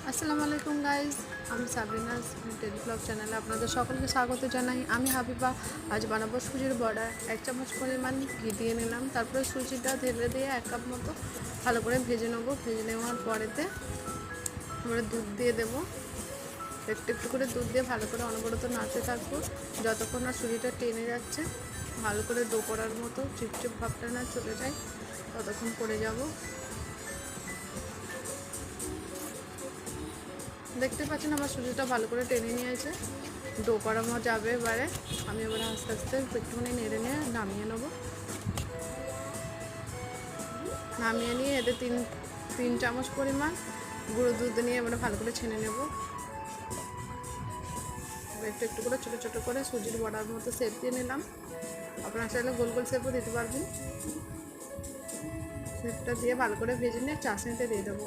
আসসালামু আলাইকুম গাইজ, আমি সাবরিনাস ডেলি ব্লগ চ্যানেলে আপনাদের সকলকে স্বাগত জানাই। আমি হাবিবা। আজ বানাবো সুজির বড়া। 1 চামচ পরিমাণ ঘি দিয়ে নিলাম, তারপরে সুজিটা ঢেলে দিয়ে 1 কাপ মতো ভালো করে ভেজে নেবো। ভেজে নেওয়ার পরেতে আমরা দুধ দিয়ে দেবো। একটু একটু করে দুধ দিয়ে ভালো করে অনবরত নাড়তে থাকবো যতক্ষণ না সুজিটা টেনে যাচ্ছে, ভালো করে ডো করার মতো চিপচিপ ভাবটা না চলে যায় ততক্ষণ করে যাব। দেখতে পাচ্ছেন আমার সুজিটা ভালো করে টেনে নিয়েছে, ডো করানো যাবে। এবারে আমি এবারে আস্তে আস্তে একটুখানি নেড়ে নিয়ে নামিয়ে নেব। নামিয়ে নিয়ে এতে তিন চামচ পরিমাণ গুঁড়ো দুধ নিয়ে এবারে ভালো করে ছেনে নেব। একটু একটু করে ছোটো ছোটো করে সুজির বড়ার মতো শেপ দিয়ে নিলাম। আপনারা চাইলে গোল গোল শেপও দিতে পারবেন। শেপটা দিয়ে ভালো করে ভেজে নিয়ে চাশনিতে দিয়ে দেবো।